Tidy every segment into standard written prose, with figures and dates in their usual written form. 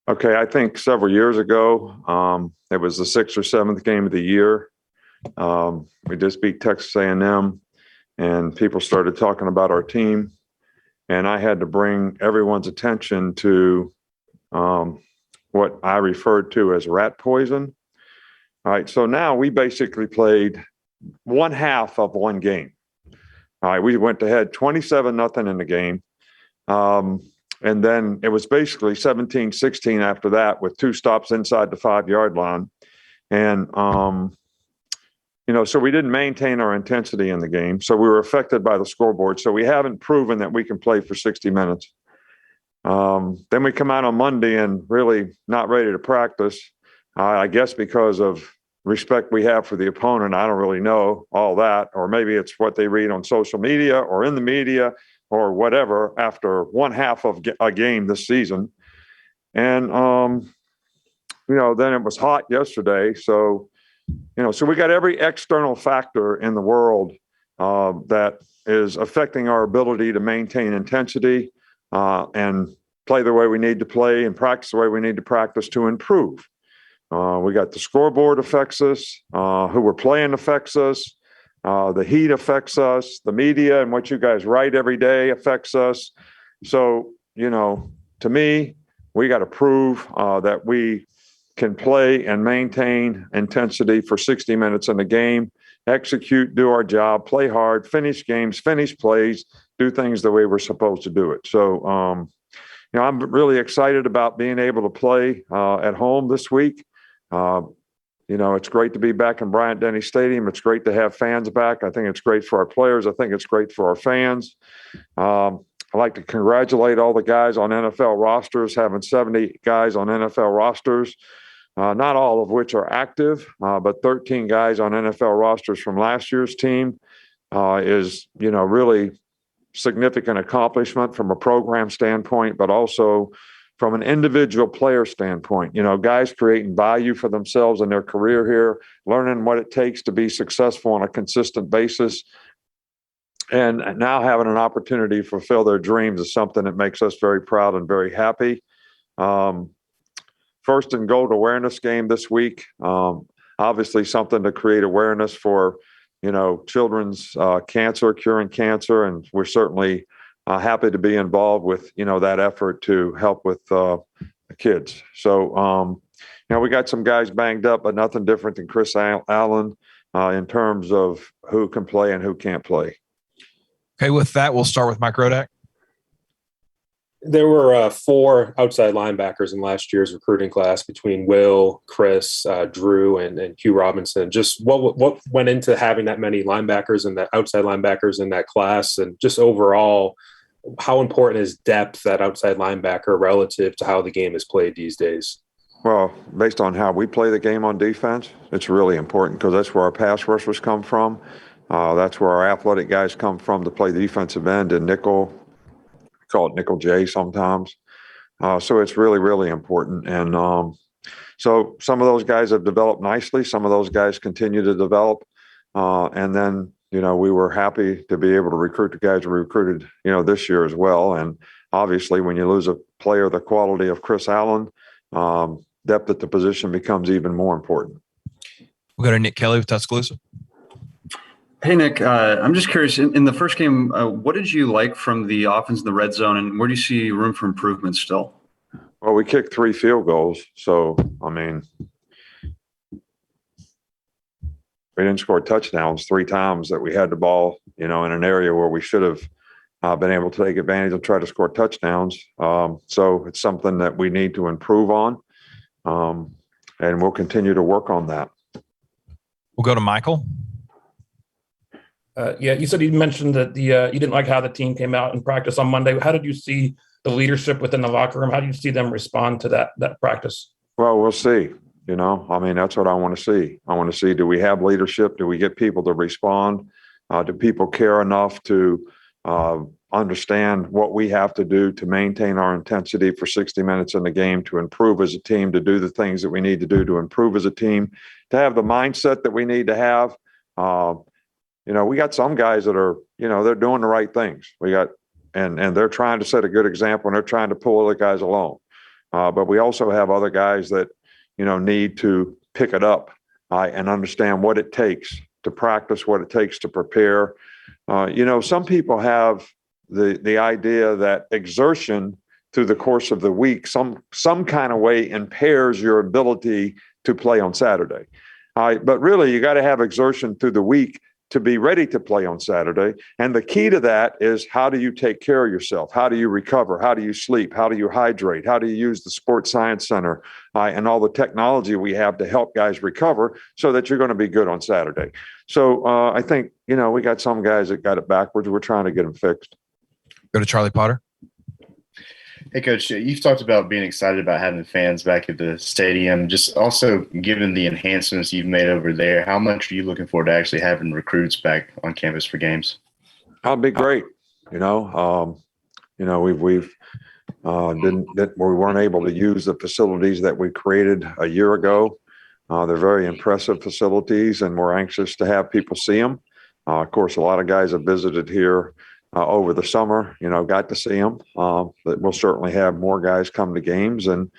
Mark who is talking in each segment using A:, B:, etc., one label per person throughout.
A: Okay, I think several years ago, it was the sixth or seventh game of the year. We just beat Texas A&M, and people started talking about our team, and I had to bring everyone's attention to what I referred to as rat poison. All right, so now we basically played one half of one game. All right, we went ahead 27-0 in the game. And then it was basically 17-16 after that with two stops inside the 5-yard line. And, so we didn't maintain our intensity in the game. So we were affected by the scoreboard. So we haven't proven that we can play for 60 minutes. Then we come out on Monday and really not ready to practice. I guess because of respect we have for the opponent. I don't really know all that. Or maybe it's what they read on social media or in the media or whatever after one half of a game this season. And, then it was hot yesterday. So, so we got every external factor in the world that is affecting our ability to maintain intensity and play the way we need to play and practice the way we need to practice to improve. We got the scoreboard affects us, who we're playing affects us. The heat affects us. The media and what you guys write every day affects us. So, to me, we got to prove that we can play and maintain intensity for 60 minutes in the game, execute, do our job, play hard, finish games, finish plays, do things the way we're supposed to do it. So, I'm really excited about being able to play at home this week. It's great to be back in Bryant-Denny Stadium. It's great to have fans back. I think it's great for our players. I think it's great for our fans. I'd like to congratulate all the guys on NFL rosters, having 70 guys on NFL rosters, not all of which are active, but 13 guys on NFL rosters from last year's team is, really significant accomplishment from a program standpoint, but also from an individual player standpoint. Guys creating value for themselves in their career here, learning what it takes to be successful on a consistent basis, and now having an opportunity to fulfill their dreams is something that makes us very proud and very happy. First and goal awareness game this week. Obviously something to create awareness for children's cancer, curing cancer. And we're certainly happy to be involved with, that effort to help with the kids. So, we got some guys banged up, but nothing different than Chris Allen in terms of who can play and who can't play.
B: Okay, with that, we'll start with Mike Rodak.
C: There were 4 outside linebackers in last year's recruiting class between Will, Chris, Drew, and Hugh Robinson. Just what went into having that many linebackers and the outside linebackers in that class, and just overall, how important is depth at outside linebacker relative to how the game is played these days?
A: Well, based on how we play the game on defense, it's really important because that's where our pass rushers come from. That's where our athletic guys come from to play the defensive end and nickel. Call it nickel J sometimes. So it's really, really important. And so some of those guys have developed nicely. Some of those guys continue to develop. And then, we were happy to be able to recruit the guys we recruited, this year as well. And obviously when you lose a player the quality of Chris Allen, depth at the position becomes even more important.
B: We'll go to Nick Kelly with Tuscaloosa.
D: Hey, Nick, I'm just curious, in the first game, what did you like from the offense in the red zone, and where do you see room for improvement still?
A: Well, we kicked 3 field goals. So, we didn't score touchdowns 3 times that we had the ball, in an area where we should have been able to take advantage and try to score touchdowns. So it's something that we need to improve on, and we'll continue to work on that.
B: We'll go to Michael.
E: You said you mentioned that you didn't like how the team came out in practice on Monday. How did you see the leadership within the locker room? How do you see them respond to that practice?
A: Well, we'll see. That's what I want to see. I want to see, do we have leadership? Do we get people to respond? Do people care enough to understand what we have to do to maintain our intensity for 60 minutes in the game, to improve as a team, to do the things that we need to do to improve as a team, to have the mindset that we need to have? We got some guys that are, they're doing the right things. And they're trying to set a good example, and they're trying to pull other guys along. but we also have other guys that, need to pick it up and understand what it takes to practice, what it takes to prepare. Some people have the idea that exertion through the course of the week, some kind of way impairs your ability to play on Saturday. But really, you got to have exertion through the week to be ready to play on Saturday. And the key to that is, how do you take care of yourself? How do you recover? How do you sleep? How do you hydrate? How do you use the Sports Science Center and all the technology we have to help guys recover so that you're going to be good on Saturday? So I think, we got some guys that got it backwards. We're trying to get them fixed.
B: Go to Charlie Potter.
F: Hey, Coach, you've talked about being excited about having fans back at the stadium. Just also, given the enhancements you've made over there, how much are you looking forward to actually having recruits back on campus for games?
A: That'll be great. We weren't able to use the facilities that we created a year ago. They're very impressive facilities, and we're anxious to have people see them. Of course, a lot of guys have visited here over the summer, got to see them. But we'll certainly have more guys come to games. And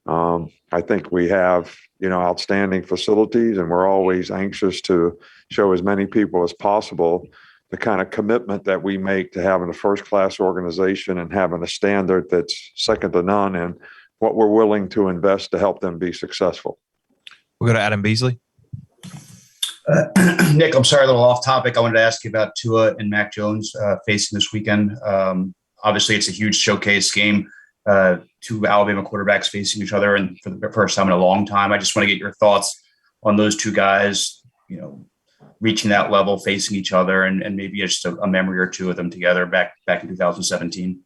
A: I think we have, outstanding facilities, and we're always anxious to show as many people as possible the kind of commitment that we make to having a first-class organization and having a standard that's second to none, and what we're willing to invest to help them be successful.
B: We'll go to Adam Beasley.
G: Nick, I'm sorry, a little off topic. I wanted to ask you about Tua and Mac Jones facing this weekend. Obviously, it's a huge showcase game. Two Alabama quarterbacks facing each other, and for the first time in a long time. I just want to get your thoughts on those two guys, reaching that level, facing each other, and maybe just a memory or two of them together back in 2017.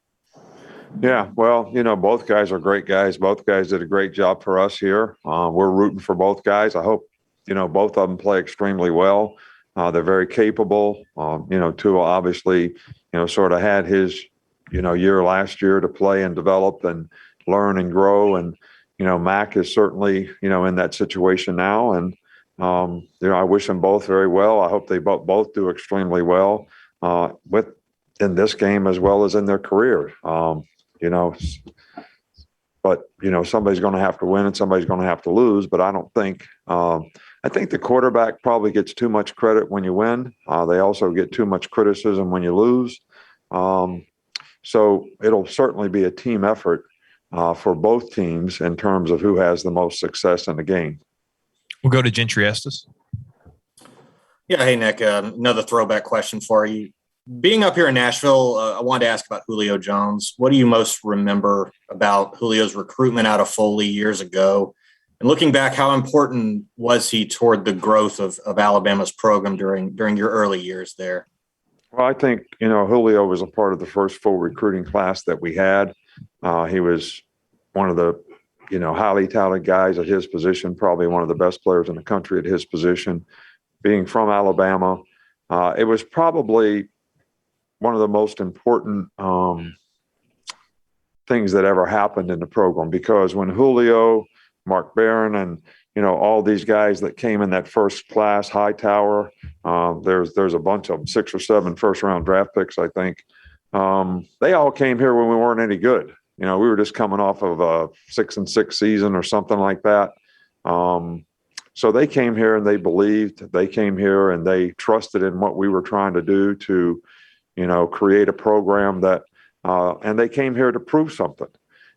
A: Yeah, well, both guys are great guys. Both guys did a great job for us here. We're rooting for both guys. I hope both of them play extremely well. They're very capable. Tua obviously, sort of had his, year last year to play and develop and learn and grow. And, Mac is certainly, in that situation now. And, I wish them both very well. I hope they both do extremely well in this game as well as in their career. But, somebody's going to have to win and somebody's going to have to lose. But I don't think I think the quarterback probably gets too much credit when you win. They also get too much criticism when you lose. So it'll certainly be a team effort for both teams in terms of who has the most success in the game.
B: We'll go to Gentry Estes.
H: Yeah. Hey, Nick, another throwback question for you. Being up here in Nashville, I wanted to ask about Julio Jones. What do you most remember about Julio's recruitment out of Foley years ago? And looking back, how important was he toward the growth of Alabama's program during your early years there?
A: Well, I think, Julio was a part of the first full recruiting class that we had. He was one of the, highly talented guys at his position, probably one of the best players in the country at his position. Being from Alabama, it was probably one of the most important things that ever happened in the program, because when Julio, Mark Barron, and all these guys that came in that first class, Hightower, there's a bunch of them, 6 or 7 first-round draft picks, I think. They all came here when we weren't any good. We were just coming off of a 6-6 season or something like that. So they came here and they believed. They came here and they trusted in what we were trying to do to, create a program that, and they came here to prove something.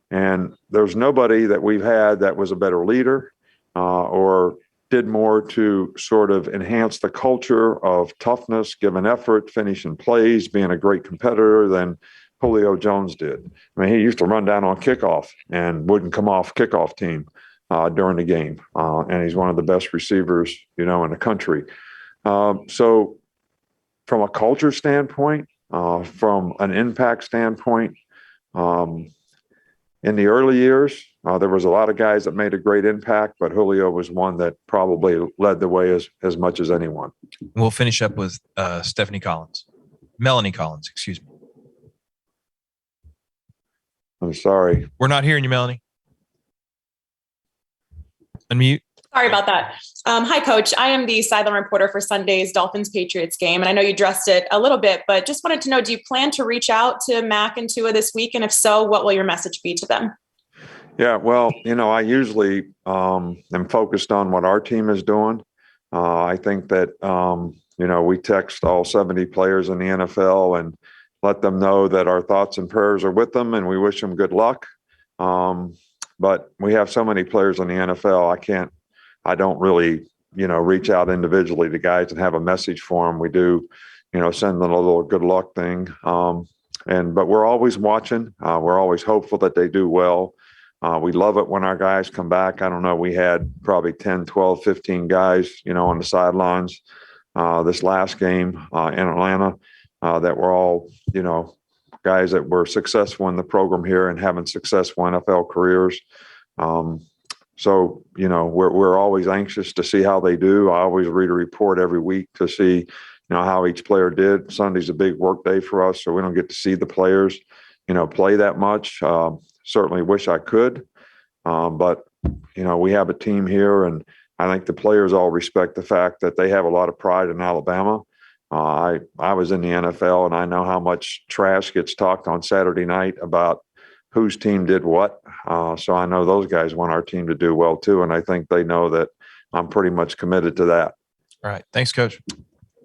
A: And there's nobody that we've had that was a better leader or did more to sort of enhance the culture of toughness, giving effort, finishing plays, being a great competitor than Julio Jones did. I mean, he used to run down on kickoff and wouldn't come off kickoff team during the game. And he's one of the best receivers, in the country. So from a culture standpoint, from an impact standpoint, in the early years, there was a lot of guys that made a great impact, but Julio was one that probably led the way as much as anyone.
B: We'll finish up with Melanie Collins, excuse me.
A: I'm sorry.
B: We're not hearing you, Melanie. Unmute.
I: Sorry about that. Hi, Coach. I am the sideline reporter for Sunday's Dolphins-Patriots game, and I know you addressed it a little bit, but just wanted to know, do you plan to reach out to Mac and Tua this week? And if so, what will your message be to them?
A: Yeah, well, I usually am focused on what our team is doing. I think that, we text all 70 players in the NFL and let them know that our thoughts and prayers are with them and we wish them good luck. But we have so many players in the NFL, I don't really, reach out individually to guys and have a message for them. We do, send them a little good luck thing. But we're always watching. We're always hopeful that they do well. We love it when our guys come back. I don't know. We had probably 10, 12, 15 guys, on the sidelines this last game in Atlanta that were all, guys that were successful in the program here and having successful NFL careers. So, we're always anxious to see how they do. I always read a report every week to see, how each player did. Sunday's a big work day for us, so we don't get to see the players, play that much. Certainly wish I could. But, we have a team here, and I think the players all respect the fact that they have a lot of pride in Alabama. I was in the NFL, and I know how much trash gets talked on Saturday night about whose team did what. So I know those guys want our team to do well, too. And I think they know that I'm pretty much committed to that.
B: All right. Thanks, Coach.